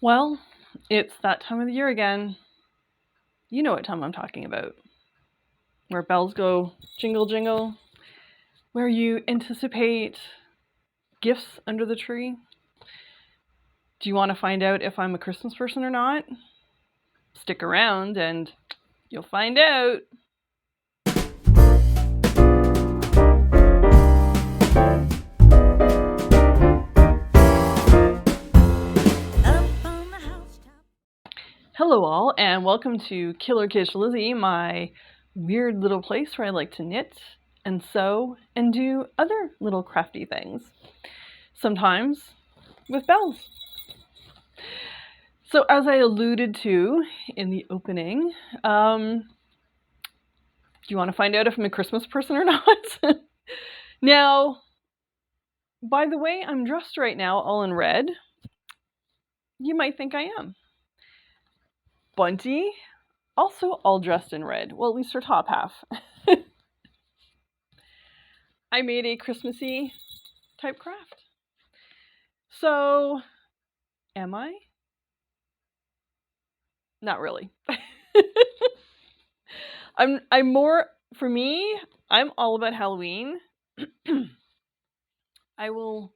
Well, it's that time of the year again. You know what time I'm talking about. Where bells go jingle jingle, where you anticipate gifts under the tree. Do you want to find out if I'm a Christmas person or not? Stick around and you'll find out. Hello, all, and welcome to Killer Kish Lizzie, my weird little place where I like to knit and sew and do other little crafty things. Sometimes with bells. So, as I alluded to in the opening, do you want to find out if I'm a Christmas person or not? Now, by the way I'm dressed right now, all in red, you might think I am. Bunty, also all dressed in red. Well, at least her top half. I made a Christmassy type craft. So, am I? Not really. I'm more, for me, I'm all about Halloween. I will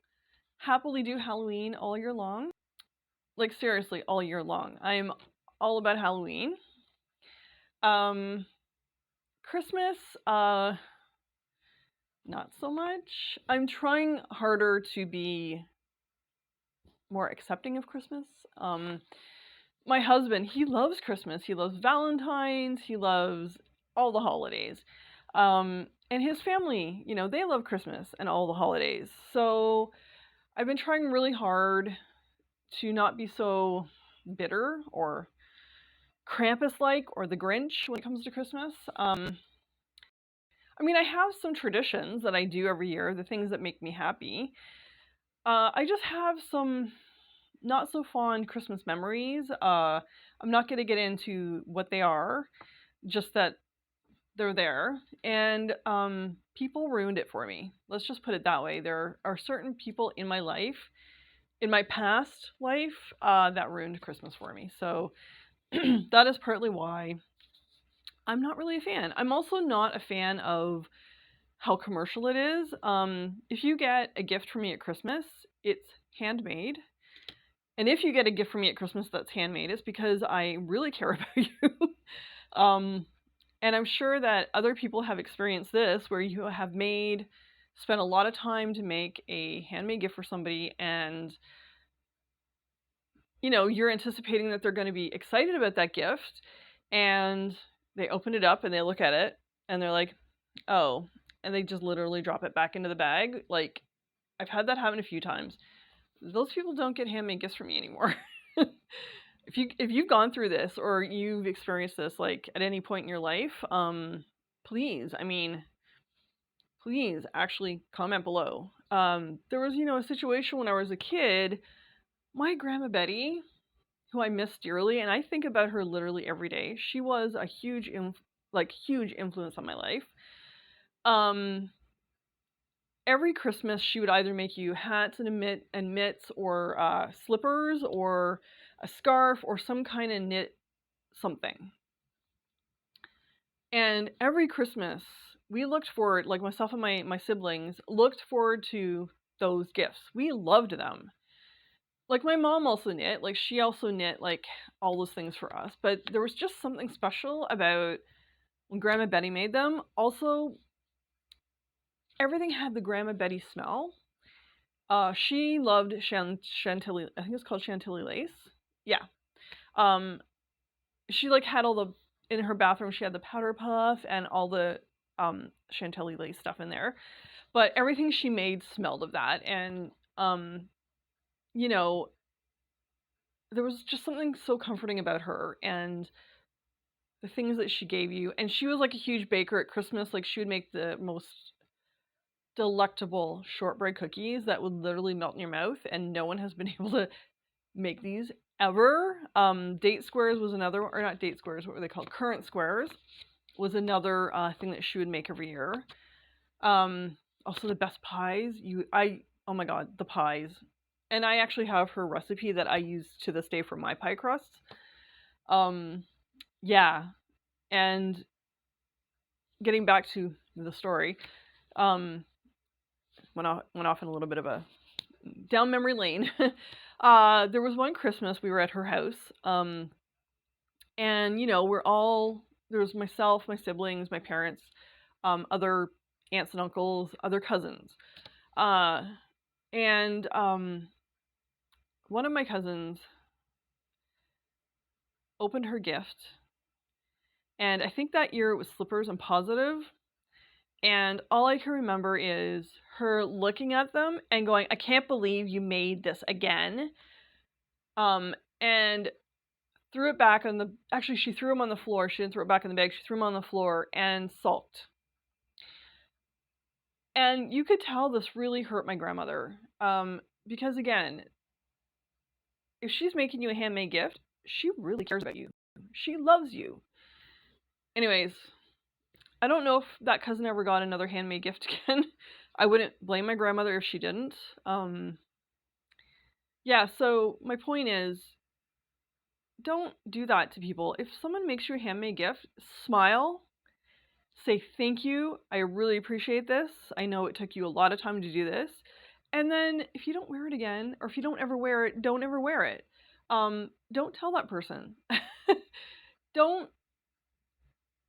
happily do Halloween all year long. Like, seriously, all year long. I'm all about Halloween. Christmas, not so much. I'm trying harder to be more accepting of Christmas. My husband, he loves Christmas. He loves Valentine's. He loves all the holidays. And his family, they love Christmas and all the holidays. So I've been trying really hard to not be so bitter or Krampus-like or the Grinch when it comes to Christmas. I have some traditions that I do every year, the things that make me happy. I just have some not so fond Christmas memories. I'm not going to get into what they are, just that they're there. And people ruined it for me. Let's just put it that way. There are certain people in my life, in my past life, that ruined Christmas for me. So that is partly why I'm not really a fan. I'm also not a fan of how commercial it is. If you get a gift from me at Christmas, it's handmade. And if you get a gift from me at Christmas that's handmade, it's because I really care about you. And I'm sure that other people have experienced this where you have spent a lot of time to make a handmade gift for somebody, and you're anticipating that they're going to be excited about that gift, and they open it up and they look at it and they're like, oh, and they just literally drop it back into the bag. Like, I've had that happen a few times. Those people don't get handmade gifts from me anymore. If you've gone through this or you've experienced this, like, at any point in your life, please, please actually comment below. There was, a situation when I was a kid. My grandma Betty, who I miss dearly, and I think about her literally every day. She was a huge influence on my life. Every Christmas she would either make you hats and mitts or slippers or a scarf or some kind of knit something. And every Christmas we looked forward, like myself and my siblings looked forward to those gifts. We loved them. Like, my mom also knit, like she also knit like all those things for us, but there was just something special about when Grandma Betty made them. Also, everything had the Grandma Betty smell. She loved Chantilly. I think it's called Chantilly lace. Yeah. She like had all the in her bathroom. She had the powder puff and all the Chantilly lace stuff in there. But everything she made smelled of that, and you know, there was just something so comforting about her and the things that she gave you. And she was like a huge baker at Christmas. Like, she would make the most delectable shortbread cookies that would literally melt in your mouth, and no one has been able to make these ever. Date squares was another, or not date squares, what were they called? Currant squares was another thing that she would make every year. Also the best pies. Oh my god, the pies. And I actually have her recipe that I use to this day for my pie crusts. Um, yeah, and getting back to the story, um, went off in a little bit of a down memory lane. There was one Christmas we were at her house, and there was myself, my siblings, my parents, other aunts and uncles, other cousins, uh, and one of my cousins opened her gift, and I think that year it was slippers and positive. And all I can remember is her looking at them and going, "I can't believe you made this again." And threw it back on the. Actually, she threw them on the floor. She didn't throw it back in the bag. She threw them on the floor and sulked. And you could tell this really hurt my grandmother. Because again, if she's making you a handmade gift, she really cares about you. She loves you. Anyways, I don't know if that cousin ever got another handmade gift again. I wouldn't blame my grandmother if she didn't. Yeah, so my point is, don't do that to people. If someone makes you a handmade gift, smile, say thank you. I really appreciate this. I know it took you a lot of time to do this. And then if you don't wear it again, or if you don't ever wear it, don't ever wear it. Don't tell that person. Don't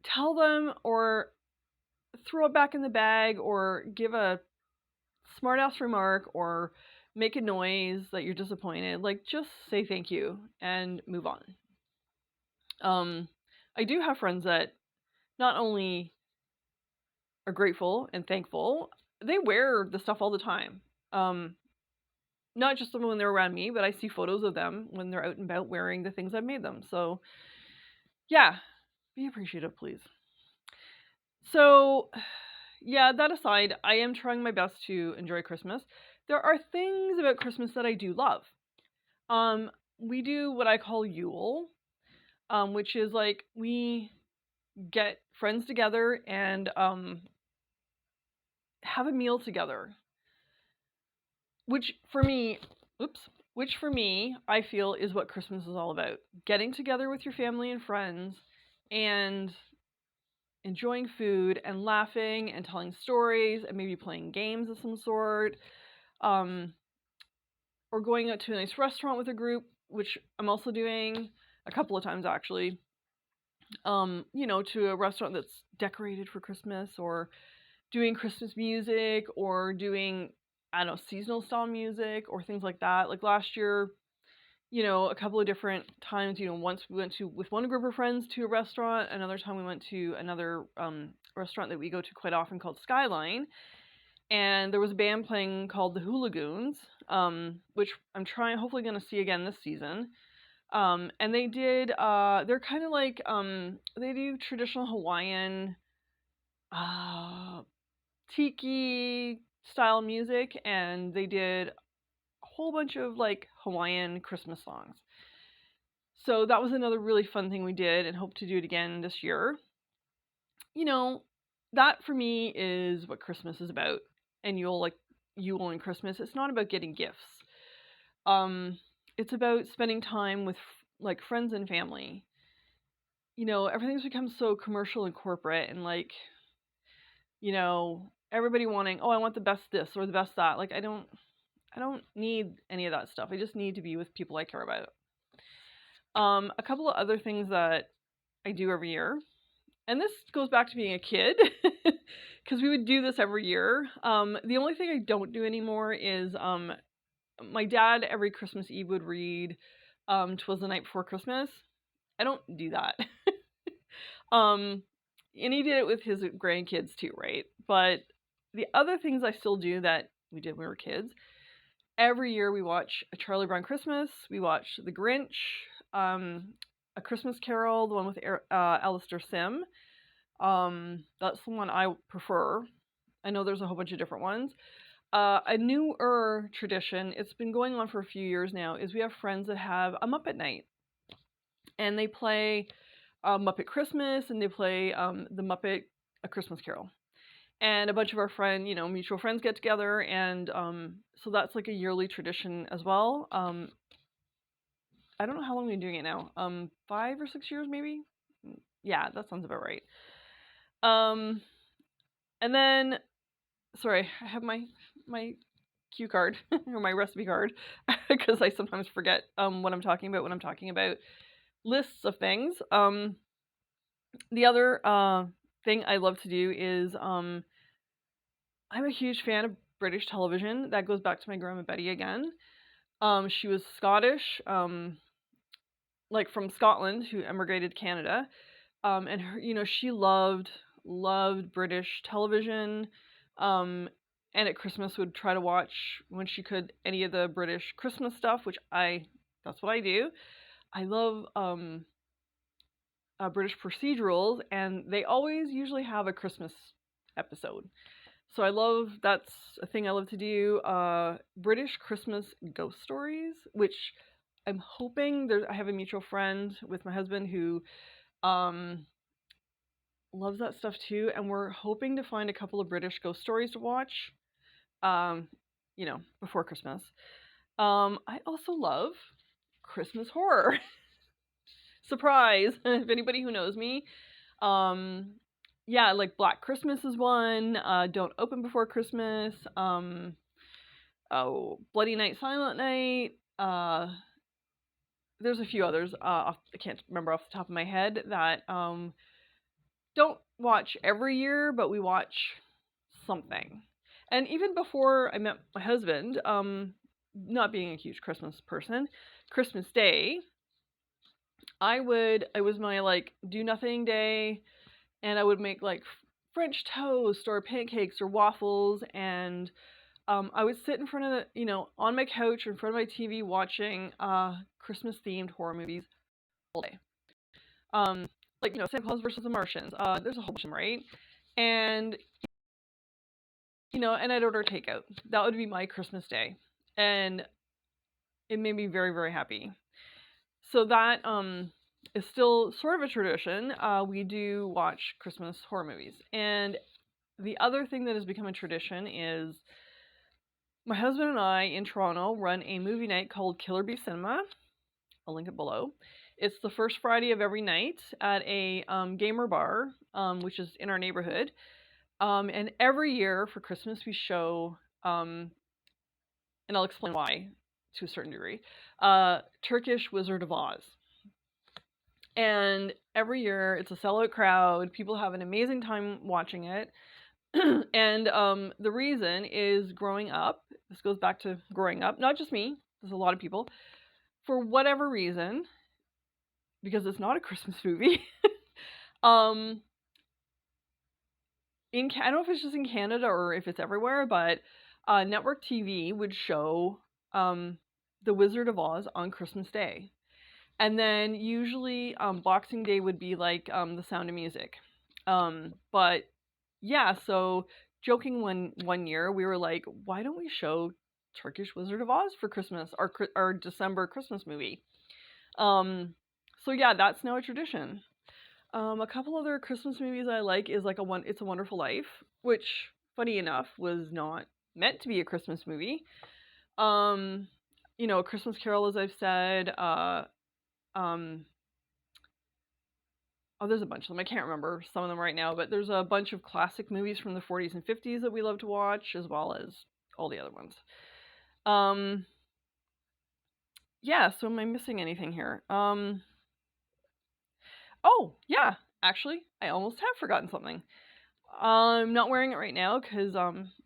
tell them or throw it back in the bag or give a smartass remark or make a noise that you're disappointed. Like, just say thank you and move on. I do have friends that not only are grateful and thankful, they wear the stuff all the time. Um, Not just when they're around me, but I see photos of them when they're out and about wearing the things I've made them. So, yeah, be appreciative, please. So, yeah, that aside, I am trying my best to enjoy Christmas. There are things about Christmas that I do love. We do what I call Yule, which is like we get friends together and have a meal together. Which for me, oops, which for me, I feel is what Christmas is all about. Getting together with your family and friends and enjoying food and laughing and telling stories and maybe playing games of some sort. Um, or going out to a nice restaurant with a group, which I'm also doing a couple of times actually. To a restaurant that's decorated for Christmas, or doing Christmas music, or doing, I don't know, seasonal style music or things like that. Like last year, a couple of different times, once we went to with one group of friends to a restaurant, another time we went to another restaurant that we go to quite often called Skyline, and there was a band playing called the Hooligoons, which I'm hopefully going to see again this season. And they did, they're kind of like, they do traditional Hawaiian, uh, tiki style music, and they did a whole bunch of like Hawaiian Christmas songs. So that was another really fun thing we did and hope to do it again this year. That for me is what Christmas is about. And Yule and Christmas, it's not about getting gifts. It's about spending time with like friends and family. Everything's become so commercial and corporate, and like, everybody wanting, oh, I want the best this or the best that. Like, I don't need any of that stuff. I just need to be with people I care about. A couple of other things that I do every year, and this goes back to being a kid, because we would do this every year. The only thing I don't do anymore is my dad every Christmas Eve would read 'Twas the Night Before Christmas. I don't do that. And he did it with his grandkids too, right? But the other things I still do that we did when we were kids, every year we watch A Charlie Brown Christmas, we watch The Grinch, A Christmas Carol, the one with Alistair Sim. That's the one I prefer. I know there's a whole bunch of different ones. A newer tradition, it's been going on for a few years now, is we have friends that have a Muppet night. And they play Muppet Christmas, and they play the Muppet A Christmas Carol. and a bunch of our mutual friends get together, and so that's like a yearly tradition as well. I don't know how long we've been doing it now. 5 or 6 years maybe. Yeah, that sounds about right. Um, and then sorry, I have my cue card or my recipe card because I sometimes forget what I'm talking about when I'm talking about lists of things. The other thing I love to do is I'm a huge fan of British television. That goes back to my grandma Betty again. She was Scottish, like from Scotland, who emigrated to Canada. And her, she loved British television. Um, and at Christmas would try to watch when she could any of the British Christmas stuff, that's what I do. I love British procedurals, and they always usually have a Christmas episode. So that's a thing I love to do. British Christmas ghost stories, which I'm hoping I have a mutual friend with my husband who um, loves that stuff too, and we're hoping to find a couple of British ghost stories to watch, um, before Christmas. I also love Christmas horror. Surprise! If anybody who knows me, um, yeah, like Black Christmas is one. Don't Open Before Christmas. Oh, Bloody Night, Silent Night. There's a few others. I can't remember off the top of my head that don't watch every year, but we watch something. And even before I met my husband, not being a huge Christmas person, Christmas Day, it was my like do nothing day, and I would make like French toast or pancakes or waffles, and I would sit in front of on my couch in front of my TV watching Christmas themed horror movies all day. Um, like Santa Claus versus the Martians. There's a whole bunch of them, right? And and I'd order takeout. That would be my Christmas day, and it made me very, very happy. So that is still sort of a tradition. We do watch Christmas horror movies, and the other thing that has become a tradition is my husband and I in Toronto run a movie night called Killer Bee Cinema. I'll link it below. It's the first Friday of every night at a gamer bar, which is in our neighborhood. And every year for Christmas we show, and I'll explain why to a certain degree, Turkish Wizard of Oz. And every year it's a sellout crowd. People have an amazing time watching it. And the reason is growing up. This goes back to growing up. Not just me. There's a lot of people. For whatever reason, because it's not a Christmas movie, um, I don't know if it's just in Canada or if it's everywhere, but network TV would show The Wizard of Oz on Christmas Day. And then usually Boxing Day would be like The Sound of Music. But yeah, so joking one year, we were like, why don't we show Turkish Wizard of Oz for Christmas, our December Christmas movie? So yeah, that's now a tradition. A couple other Christmas movies I like is like It's a Wonderful Life, which funny enough was not meant to be a Christmas movie. A Christmas Carol, as I've said. Um, there's a bunch of them. I can't remember some of them right now, but there's a bunch of classic movies from the 40s and 50s that we love to watch, as well as all the other ones. Yeah, so am I missing anything here? Oh, yeah, actually, I almost have forgotten something. I'm not wearing it right now because,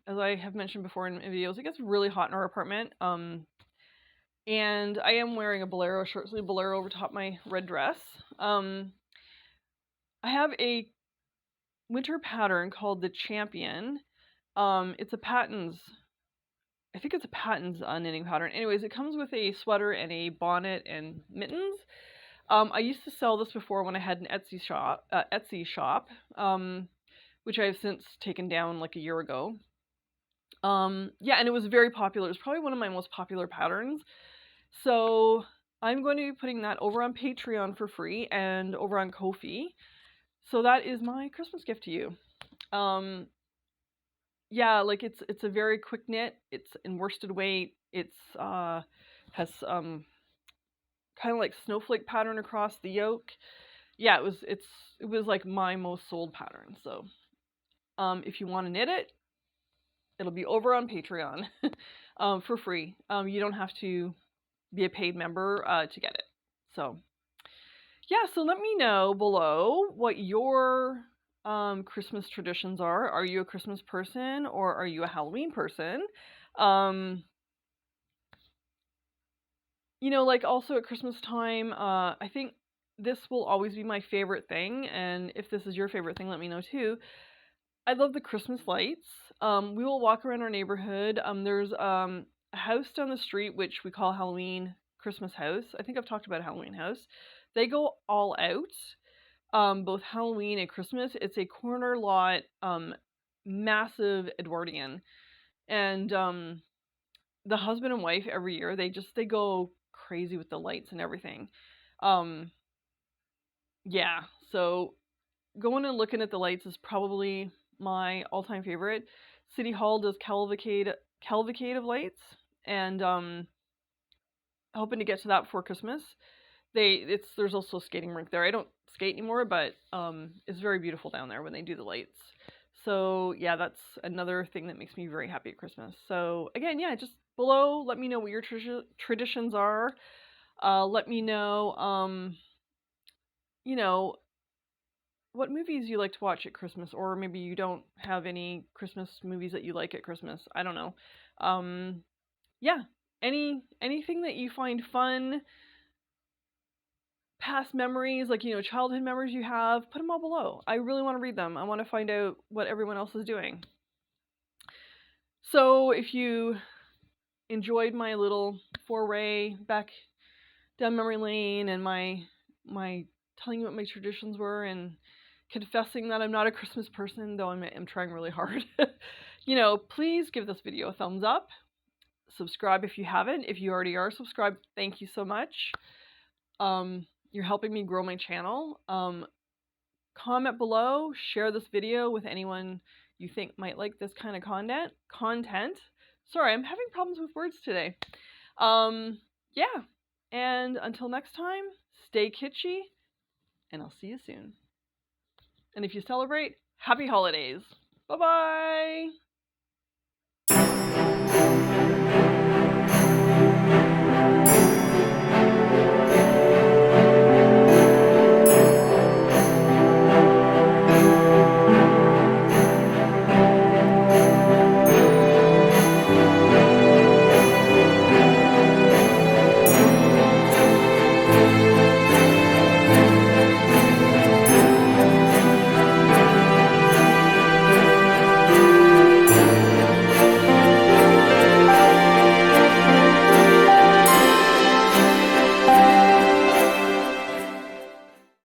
as I have mentioned before in videos, it gets really hot in our apartment. And I am wearing a short sleeve bolero over top my red dress. I have a winter pattern called the Champion. It's a Patton's. I think it's a Patton's knitting pattern. Anyways, it comes with a sweater and a bonnet and mittens. I used to sell this before when I had an Etsy shop, which I have since taken down like a year ago. Yeah, and it was very popular. It was probably one of my most popular patterns. So I'm going to be putting that over on Patreon for free and over on Ko-fi. So that is my Christmas gift to you. Yeah, like it's a very quick knit. It's in worsted weight. It's has kind of like snowflake pattern across the yoke. Yeah, it was like my most sold pattern. So if you want to knit it, it'll be over on Patreon for free. You don't have to be a paid member to get it. So yeah, so let me know below what your Christmas traditions are. Are you a Christmas person or are you a Halloween person? Um, like also at Christmas time, I think this will always be my favorite thing. And if this is your favorite thing, let me know too. I love the Christmas lights. We will walk around our neighborhood. There's a house down the street which we call Halloween Christmas House. I think I've talked about Halloween House. They go all out, both Halloween and Christmas. It's a corner lot, massive Edwardian, and the husband and wife every year they go crazy with the lights and everything. Um, yeah, so going and looking at the lights is probably my all-time favorite. City Hall does cavalcade of lights, and hoping to get to that before Christmas. There's also a skating rink there. I don't skate anymore, but it's very beautiful down there when they do the lights. So yeah, that's another thing that makes me very happy at Christmas. So again, yeah, just below, let me know what your traditions are. Let me know, you know, what movies you like to watch at Christmas, or maybe you don't have any Christmas movies that you like at Christmas. I don't know. Um, yeah, anything that you find fun, past memories, like childhood memories you have, put them all below. I really want to read them. I want to find out what everyone else is doing. So if you enjoyed my little foray back down memory lane and my telling you what my traditions were and confessing that I'm not a Christmas person, though I'm trying really hard. Please give this video a thumbs up. Subscribe if you haven't. If you already are subscribed, thank you so much. You're helping me grow my channel. Comment below, share this video with anyone you think might like this kind of content. Sorry, I'm having problems with words today. Yeah. And until next time, stay kitschy, and I'll see you soon. And if you celebrate, happy holidays. Bye-bye.